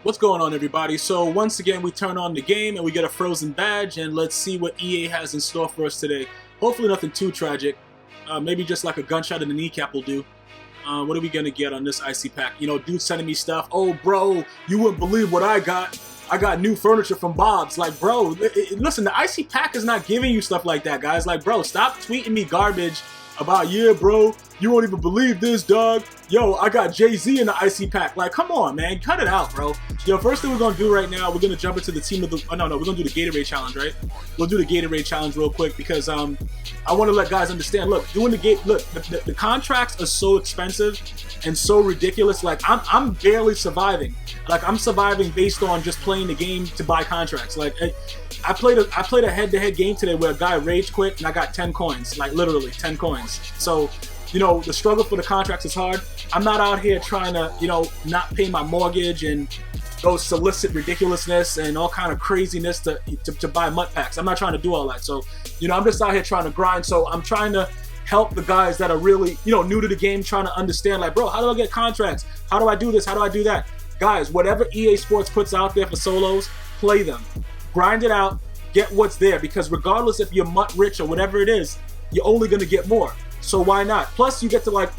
What's going on, everybody? So once again, we turn on the game and we get a frozen badge, and let's see what EA has in store for us today. Hopefully nothing too tragic. Maybe just like a gunshot in the kneecap will do. What are we gonna get on this icy pack? You know, dude sending me stuff. Oh, bro, you wouldn't believe what I got. I got new furniture from Bob's. Like, bro, listen, the icy pack is not giving you stuff like that, guys. Like, bro, stop tweeting me garbage about, yeah, bro, you won't even believe this, dog. Yo, I got Jay-Z in the icy pack. Like, come on, man, cut it out, bro. Yo, first thing we're gonna do right now, we're gonna jump into the team of the, we're gonna do the Gatorade challenge, right? We'll do the Gatorade challenge real quick because I want to let guys understand. Look, the contracts are so expensive and so ridiculous. Like, I'm barely surviving. Like, I'm surviving based on just playing the game to buy contracts. Like, I played a head-to-head game today where a guy rage quit and I got 10 coins, like literally 10 coins. So, you know, the struggle for the contracts is hard. I'm not out here trying to, you know, not pay my mortgage and go solicit ridiculousness and all kind of craziness to buy MUT packs. I'm not trying to do all that. So, you know, I'm just out here trying to grind. So I'm trying to help the guys that are really, you know, new to the game, trying to understand, like, bro, how do I get contracts? How do I do this? How do I do that? Guys, whatever EA Sports puts out there for solos, play them. Grind it out, get what's there, because regardless if you're MUT rich or whatever it is, you're only going to get more. So why not? Plus, you get to, like,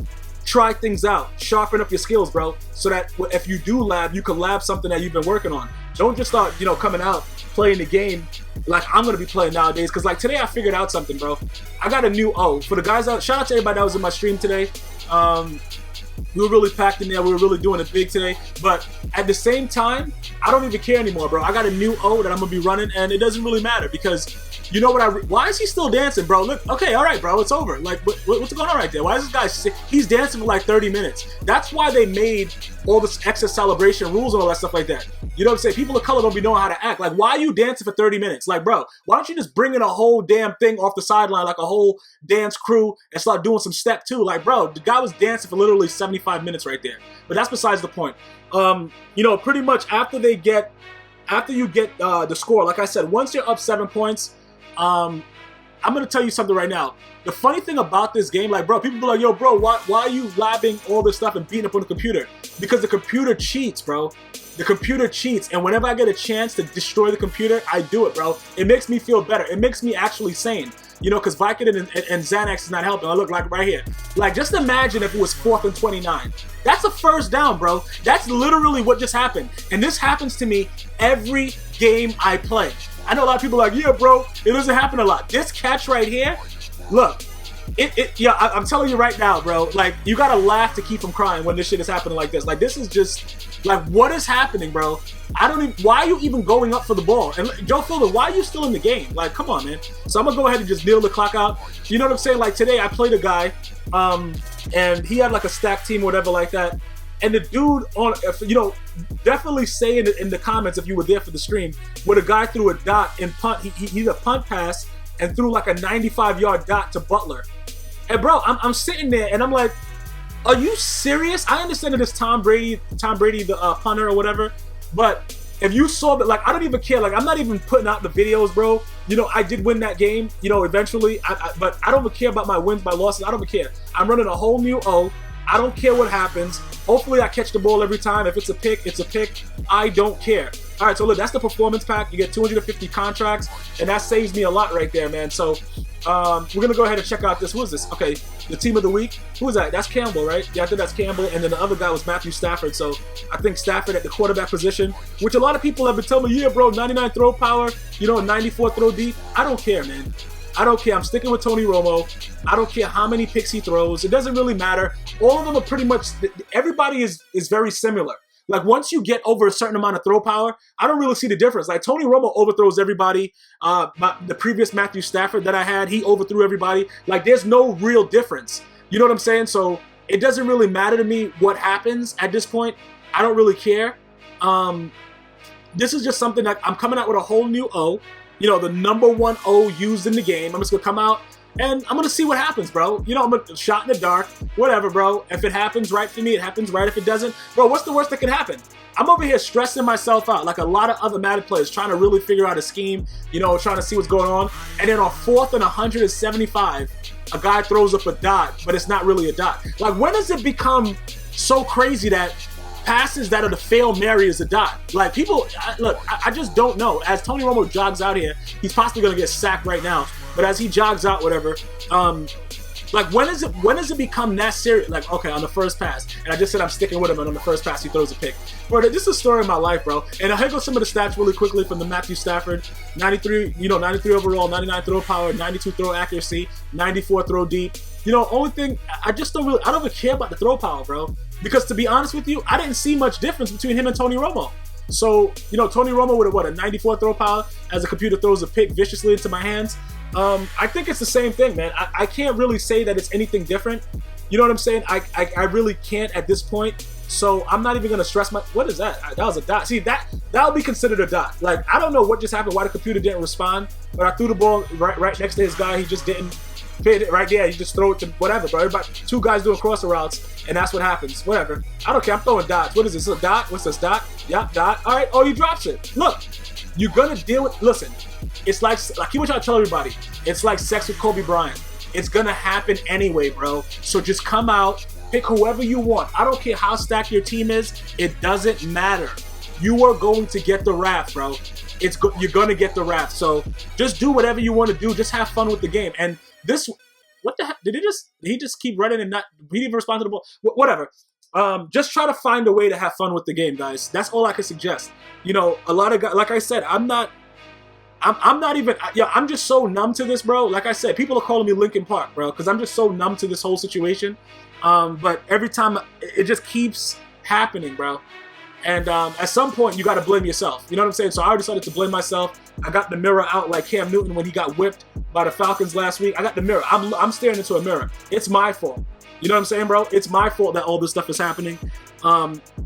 try things out, sharpen up your skills, bro, so that if you do lab, you can lab something that you've been working on. Don't just start, you know, coming out, playing the game like I'm going to be playing nowadays, because, like, today I figured out something, bro. I got a new O. For the guys out, shout out to everybody that was in my stream today. We were really packed in there. We were really doing it big today. But at the same time, I don't even care anymore, bro. I got a new O that I'm going to be running, and it doesn't really matter because, you know what, why is he still dancing, bro? Look, okay, all right, bro, it's over. Like, what's going on right there? Why is this guy, he's dancing for like 30 minutes. That's why they made all this extra celebration rules and all that stuff like that. You know what I'm saying? People of color don't be knowing how to act. Like, why are you dancing for 30 minutes? Like, bro, why don't you just bring in a whole damn thing off the sideline, like a whole dance crew, and start doing some step too? Like, bro, the guy was dancing for literally 75 minutes right there. But that's besides the point. You know, pretty much after you get the score, like I said, once you're up 7 points, I'm gonna tell you something right now. The funny thing about this game, like, bro, people be like, yo, bro, why are you labbing all this stuff and beating up on the computer? Because the computer cheats, bro. The computer cheats, and whenever I get a chance to destroy the computer, I do it, bro. It makes me feel better. It makes me actually sane. You know, because Vicodin and Xanax is not helping. I look like right here. Like, just imagine if it was 4th and 29. That's a first down, bro. That's literally what just happened. And this happens to me every game I play. I know a lot of people are like, yeah, bro, it doesn't happen a lot. This catch right here, look, yeah, I'm telling you right now, bro, like, you gotta laugh to keep from crying when this shit is happening like this. Like, this is just, like, what is happening, bro? I don't even, why are you even going up for the ball? And Joe Fielder, why are you still in the game? Like, come on, man. So I'm gonna go ahead and just kneel the clock out. You know what I'm saying? Like, today I played a guy, and he had like a stack team or whatever like that. And the dude on, you know, definitely say in the comments if you were there for the stream, where the guy threw a dot and punt, he a punt pass and threw like a 95-yard dot to Butler. And bro, I'm sitting there and I'm like, are you serious? I understand that it's Tom Brady, the punter or whatever, but if you saw that, like, I don't even care. Like, I'm not even putting out the videos, bro. You know, I did win that game, you know, eventually, but I don't even care about my wins, my losses. I don't even care. I'm running a whole new O. I don't care what happens. Hopefully I catch the ball every time. If it's a pick, it's a pick. I don't care. All right, so look, that's the performance pack. You get 250 contracts, and that saves me a lot right there, man. So we're going to go ahead and check out this. Who is this? Okay, the team of the week. Who is that? That's Campbell, right? Yeah, I think that's Campbell. And then the other guy was Matthew Stafford. So I think Stafford at the quarterback position, which a lot of people have been telling me, yeah, bro, 99 throw power, you know, 94 throw deep. I don't care, man. I don't care. I'm sticking with Tony Romo. I don't care how many picks he throws. It doesn't really matter. All of them are pretty much, everybody is very similar. Like, once you get over a certain amount of throw power, I don't really see the difference. Like, Tony Romo overthrows everybody. The previous Matthew Stafford that I had, he overthrew everybody. Like, there's no real difference. You know what I'm saying? So it doesn't really matter to me what happens at this point. I don't really care. This is just something that I'm coming out with a whole new O. You know, the #1 O used in the game. I'm just going to come out and I'm going to see what happens, bro. You know, I'm a shot in the dark. Whatever, bro. If it happens right for me, it happens right. If it doesn't, bro, what's the worst that can happen? I'm over here stressing myself out like a lot of other Madden players, trying to really figure out a scheme, you know, trying to see what's going on. And then on 4th and 175, a guy throws up a dot, but it's not really a dot. Like, when does it become so crazy that passes that are the fail Mary is a dot. Like people, look, I just don't know. As Tony Romo jogs out here, he's possibly gonna get sacked right now. But as he jogs out, whatever, like when does it become that serious? Like, okay, on the first pass, and I just said I'm sticking with him, and on the first pass he throws a pick. Bro, this is a story of my life, bro. And here goes some of the stats really quickly from the Matthew Stafford: 93, 93 overall, 99 throw power, 92 throw accuracy, 94 throw deep. Only thing I don't even care about the throw power, bro. Because to be honest with you, I didn't see much difference between him and Tony Romo. So, Tony Romo with a 94 throw power as a computer throws a pick viciously into my hands. I think it's the same thing, man. I can't really say that it's anything different. You know what I'm saying? I really can't at this point. So I'm not even going to stress what is that? That was a dot. See, that'll be considered a dot. Like, I don't know what just happened, why the computer didn't respond. But I threw the ball right next to his guy. He just didn't hit it right there. You just throw it to whatever, bro. Everybody, two guys doing crosser routes, and that's what happens. Whatever. I don't care. I'm throwing dots. What is this? A dot? What's this? Dot? Yeah, dot. All right. Oh, he drops it. Look, you're going to deal with, listen, it's like keep what y'all tell everybody. It's like sex with Kobe Bryant. It's going to happen anyway, bro. So just come out, pick whoever you want. I don't care how stacked your team is. It doesn't matter. You are going to get the wrath, bro. You're going to get the wrath. So just do whatever you want to do. Just have fun with the game. And this, what the heck? Did he just keep running and he didn't even respond to the ball? Whatever. Just try to find a way to have fun with the game, guys. That's all I can suggest. A lot of guys, like I said, I'm not even, I'm just so numb to this, bro. Like I said, people are calling me Linkin Park, bro, because I'm just so numb to this whole situation. But every time, it just keeps happening, bro. And at some point, you got to blame yourself. You know what I'm saying? So I already started to blame myself. I got the mirror out like Cam Newton when he got whipped by the Falcons last week. I got the mirror. I'm staring into a mirror. It's my fault. You know what I'm saying, bro? It's my fault that all this stuff is happening.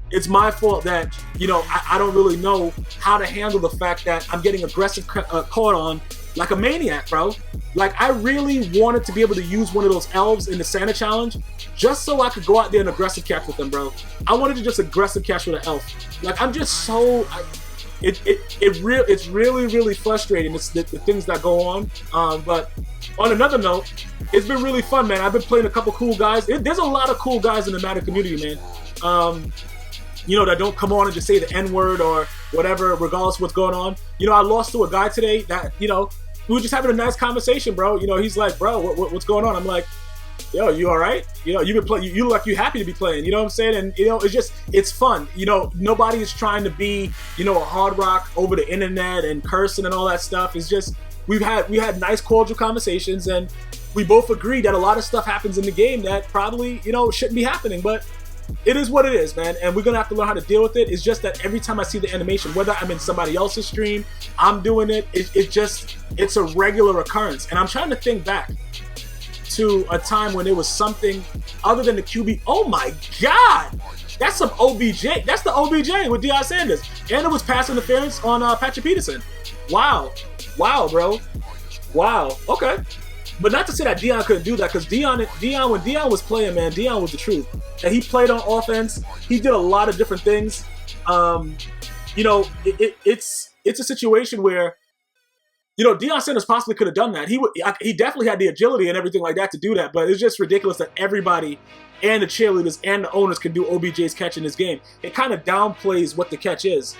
It's my fault that, I don't really know how to handle the fact that I'm getting aggressive caught on like a maniac, bro. Like, I really wanted to be able to use one of those elves in the Santa challenge just so I could go out there and aggressive catch with them, bro. I wanted to just aggressive catch with an elf. Like, I'm just so... It's really, really frustrating, the things that go on. But on another note, it's been really fun, man. I've been playing a couple cool guys. There's a lot of cool guys in the Madden community, man. That don't come on and just say the N-word or whatever, regardless of what's going on. I lost to a guy today that, we were just having a nice conversation, bro. He's like, bro, what's going on? I'm like, yo, you all right? You've been playing. You look like you're happy to be playing. You know what I'm saying? And it's fun. Nobody is trying to be, a hard rock over the internet and cursing and all that stuff. It's just we had nice cordial conversations, and we both agreed that a lot of stuff happens in the game that probably shouldn't be happening, but it is what it is, man, and we're gonna have to learn how to deal with it. It's just that every time I see the animation, whether I'm in somebody else's stream, I'm doing it, it's a regular occurrence. And I'm trying to think back to a time when there was something other than the QB. Oh my God, that's some OBJ. That's the OBJ with Deion Sanders, and it was pass interference on Patrick Peterson. Wow, bro. Wow. Okay. But not to say that Deion couldn't do that, because Deion, when Deion was playing, man, Deion was the truth. And he played on offense. He did a lot of different things. It's a situation where, Deion Sanders possibly could have done that. He definitely had the agility and everything like that to do that. But it's just ridiculous that everybody and the cheerleaders and the owners can do OBJ's catch in this game. It kind of downplays what the catch is.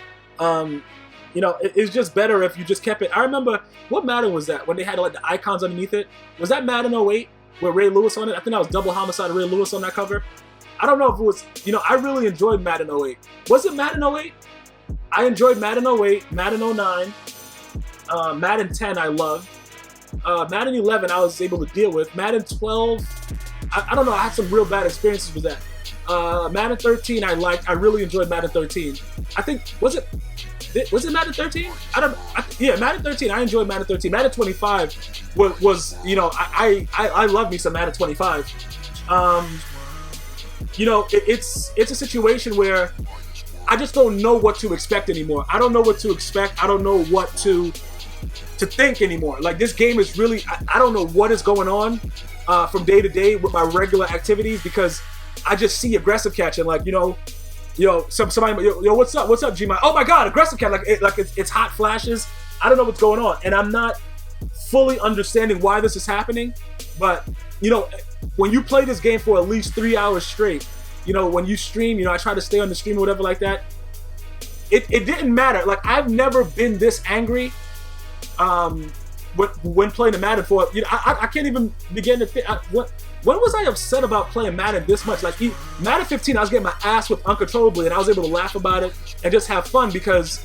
It's just better if you just kept it. I remember, what Madden was that? When they had like the icons underneath it? Was that Madden 08 with Ray Lewis on it? I think that was double homicide of Ray Lewis on that cover. I don't know if it was, I really enjoyed Madden 08. Was it Madden 08? I enjoyed Madden 08, Madden 09, Madden 10 I loved. Madden 11 I was able to deal with. Madden 12, I don't know, I had some real bad experiences with that. Madden 13 I liked. I really enjoyed Madden 13. I think, was it Madden 13? Yeah, Madden 13. I enjoyed Madden 13. Madden 25 was I love me some Madden 25. It's a situation where I just don't know what to expect anymore. I don't know what to expect. I don't know what to think anymore. Like, this game is really, I don't know what is going on from day to day with my regular activities, because I just see aggressive catching, like, somebody, what's up, Gmias? Oh my God, aggressive catch, it's hot flashes. I don't know what's going on, and I'm not fully understanding why this is happening. But when you play this game for at least 3 hours straight, you know, when you stream, you know, I try to stay on the stream or whatever like that. It didn't matter. Like, I've never been this angry when playing the Madden for, you know, I can't even begin to think. When was I upset about playing Madden this much? Like, Madden 15, I was getting my ass whipped uncontrollably, and I was able to laugh about it and just have fun because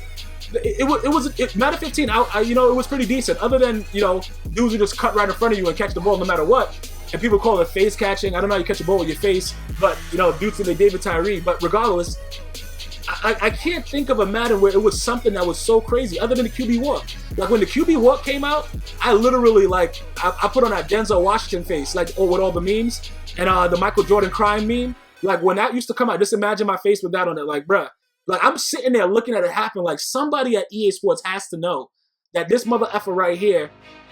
Madden 15, you know, it was pretty decent. Other than, you know, dudes who just cut right in front of you and catch the ball no matter what. And people call it face catching. I don't know how you catch a ball with your face, but, you know, dudes say they David Tyree. But regardless, I can't think of a Madden where it was something that was so crazy other than the QB walk. Like, when the QB walk came out, I literally, like, I put on that Denzel Washington face, like, oh, with all the memes, and the Michael Jordan crying meme. Like, when that used to come out, just imagine my face with that on it. Like, bruh, like, I'm sitting there looking at it happen. Like, somebody at EA Sports has to know that this mother effer right here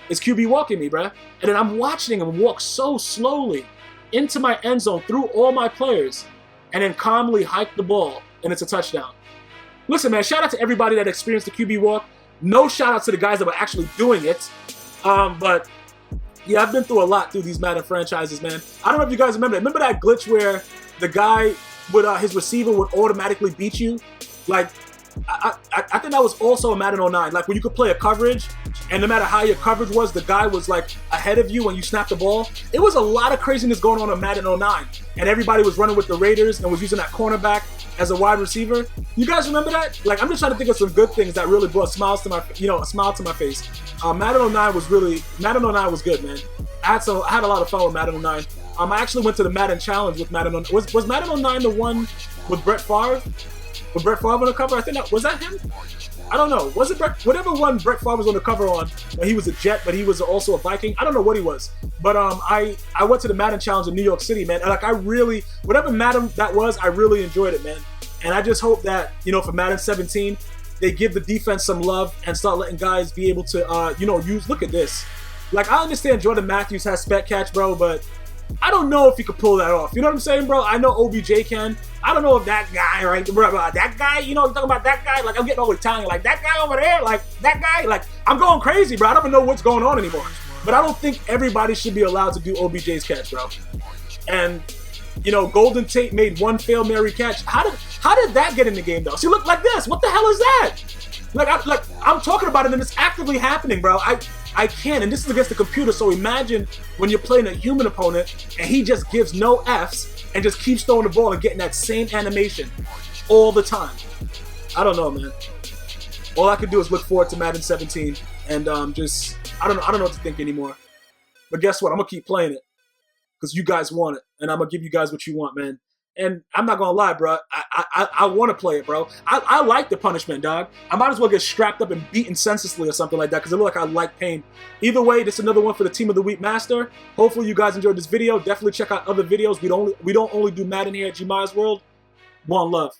is QB walking me, bruh. And then I'm watching him walk so slowly into my end zone through all my players and then calmly hike the ball, and it's a touchdown. Listen, man, shout out to everybody that experienced the QB walk. No shout out to the guys that were actually doing it. But yeah, I've been through a lot through these Madden franchises, man. I don't know if you guys remember that. Remember that glitch where the guy would, his receiver would automatically beat you? Like, I think that was also a Madden 09. Like, when you could play a coverage, and no matter how your coverage was, the guy was, like, ahead of you when you snapped the ball. It was a lot of craziness going on in Madden 09. And everybody was running with the Raiders and was using that cornerback as a wide receiver. You guys remember that? Like, I'm just trying to think of some good things that really brought smiles to my, you know, a smile to my face. Madden 09 was good, man. I had a lot of fun with Madden 09. I actually went to the Madden Challenge with Madden 09. Was Madden 09 the one with Brett Favre? With Brett Favre on the cover? I think that was that him? I don't know. Was it Brett? Whatever one Brett Favre was on the cover on, when he was a Jet, but he was also a Viking. I don't know what he was. But I went to the Madden Challenge in New York City, man. And like, whatever Madden that was, I really enjoyed it, man. And I just hope that, you know, for Madden 17, they give the defense some love and start letting guys be able to, you know, look at this. Like, I understand Jordan Matthews has spec catch, bro, but I don't know if he could pull that off. You know what I'm saying, bro? I know OBJ can. I don't know if that guy, right? Bro, that guy, you know, you're talking about that guy? Like, I'm getting all Italian. Like, that guy over there, like, that guy, like, I'm going crazy, bro. I don't even know what's going on anymore. But I don't think everybody should be allowed to do OBJ's catch, bro. And, you know, Golden Tate made one Hail Mary catch. How did that get in the game, though? See, look like this. What the hell is that? Like, I'm talking about it, and it's actively happening, bro. I can't, and this is against the computer, so imagine when you're playing a human opponent, and he just gives no Fs, and just keeps throwing the ball and getting that same animation all the time. I don't know, man. All I can do is look forward to Madden 17, and I don't know what to think anymore. But guess what? I'm gonna keep playing it, because you guys want it, and I'm gonna give you guys what you want, man. And I'm not gonna lie, bro. I want to play it, bro. I like the punishment, dog. I might as well get strapped up and beaten senselessly or something like that, because it look like I like pain. Either way, this is another one for the Team of the Week Master. Hopefully you guys enjoyed this video. Definitely check out other videos. We don't only do Madden here at GmiasWorld. One love.